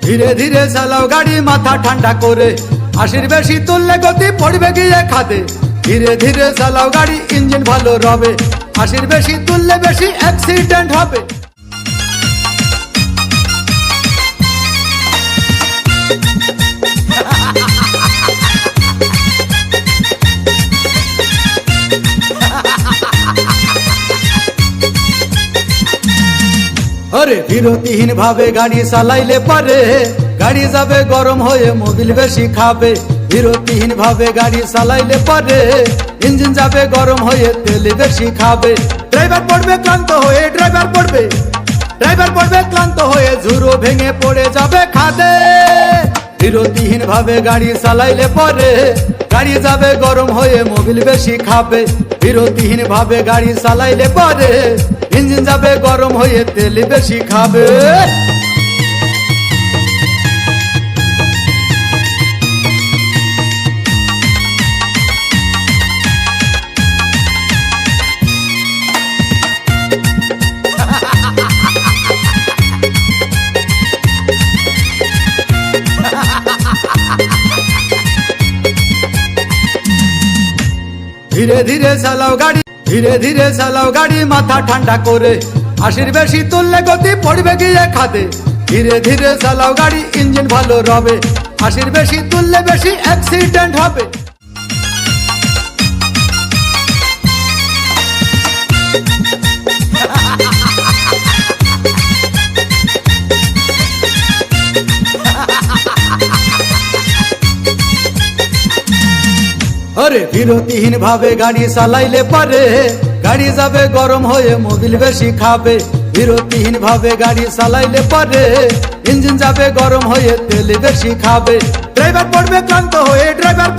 ধীরে ধীরে চালাও গাড়ি মাথা ঠান্ডা করে, 80 বেশি তুললে গতি পড়বে গিয়ে খাদে। ধীরে ধীরে চালাও গাড়ি, ইঞ্জিন ভালো রবে, 80 বেশি তুললে বেশি অ্যাক্সিডেন্ট হবে। আরে বিরতিহীন ভাবে গাড়ি চালাইলে পারে, গাড়ি যাবে গরম হয়ে মোবিল বেশি খাবে। বিরতিহীন ভাবে গাড়ি চালাইলে পারে, ইঞ্জিন যাবে গরম হয়ে তেল বেশি খাবে। ড্রাইভার পড়বে ক্লান্ত হয়ে, ড্রাইভার পড়বে ক্লান্ত হয়ে, ঝুরো ভেঙে পড়ে যাবে খাদে। বিরতিহীন ভাবে গাড়ি চালাইলে পারে, গাড়ি যাবে গরম হয়ে মোবিল বেশি খাবে। বিরতিহীন ভাবে গাড়ি চালাইলে পারে, ইঞ্জিন যাবে গরম হয়ে তেল বেশি খাবে। ধীরে ধীরে চালাও গাড়ি, ধীরে ধীরে চালাও গাড়ি মাথা ঠান্ডা করে, 80 বেশি তুললে গতি পড়বে গিয়ে খাদে। ধীরে ধীরে চালাও গাড়ি, ইঞ্জিন ভালো রবে, 80 বেশি তুললে বেশি অ্যাক্সিডেন্ট হবে। আরে বিরতিহীন ভাবে গাড়ি চালাইলে পারে, গাড়ি যাবে গরম হয়ে মোবিল বেশি খাবে। বিরতিহীন ভাবে গাড়ি চালাইলে পারে, ইঞ্জিন যাবে গরম হয়ে তেল বেশি খাবে। ড্রাইভার পড়বে ক্লান্ত হয়ে, ড্রাইভার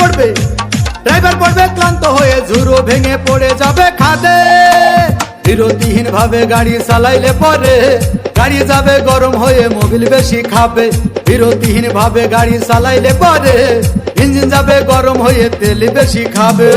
পড়বে ক্লান্ত হয়ে, ঝুরো ভেঙে পড়ে যাবে খাদে। বিরতিহীন ভাবে গাড়ি চালাইলে পারে, গাড়ি যাবে গরম হয়ে মোবিল বেশি খাবে। বিরতিহীন ভাবে গাড়ি চালাইলে পারে, ইঞ্জিন যাবে গরম হয়ে তেল বেশি খাবে।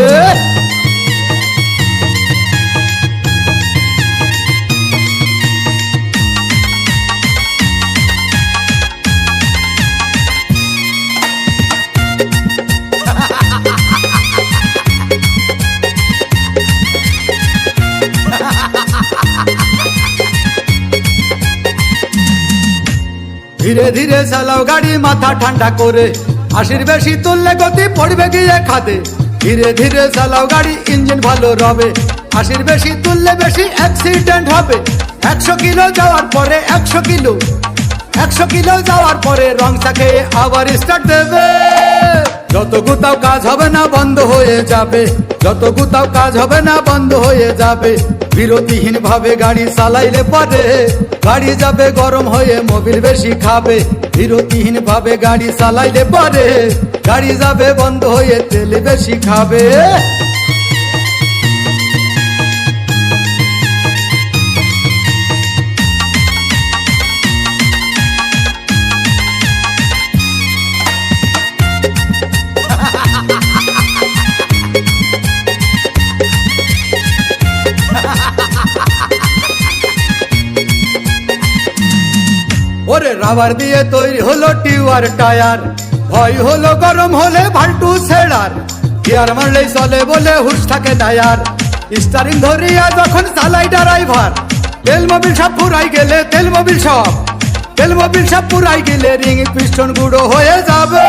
ধীরে ধীরে চালাও গাড়ি মাথা ঠান্ডা করে, 80 বেশি তুললে গতি পড়বে গিয়ে খাদে। ধীরে ধীরে চালাও গাড়ি, ইঞ্জিন ভালো রবে, 80 বেশি তুললে বেশি অ্যাক্সিডেন্ট হবে। 100 কিলো যাওয়ার পরে, 100 কিলো যাওয়ার পরে রং চাকে আবার স্টার্ট দেবে। যত গুতাও কাজ হবে না বন্ধ হয়ে যাবে, যত গুতাও কাজ হবে না বন্ধ হয়ে যাবে। বিরতিহীন ভাবে গাড়ি চালাইলে পারে, গাড়ি যাবে গরম হয়ে মোবিল বেশি খাবে। বিরতিহীন ভাবে গাড়ি চালাইলে পারে, গাড়ি যাবে বন্ধ হয়ে তেল বেশি খাবে। ওরে রাবার দিয়ে তৈরি হলো টিউবার টায়ার, ভয় হলো গরম হলে ভাল্টু ছেড়ার। গিয়ার মারলেই চলে বলে হুশ থাকে টায়ার, স্টারিং ধরিয়া যখন চালাই ড্রাইভার। তেল মোবিল সব ফুরাই গেলে, তেল মোবিল সব ফুরাই গেলে রিং পিস্টন গুঁড়ো হয়ে যাবে।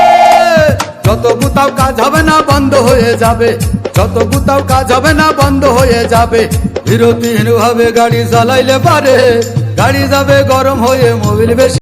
যত গুতাও কাজ হবে না বন্ধ হয়ে যাবে, যত গুতাও কাজ হবে না বন্ধ হয়ে যাবে। বিরতিহীন ভাবে গাড়ি চালাইলে পারে, গাড়ি যাবে গরম হয়ে মোবিল বেশি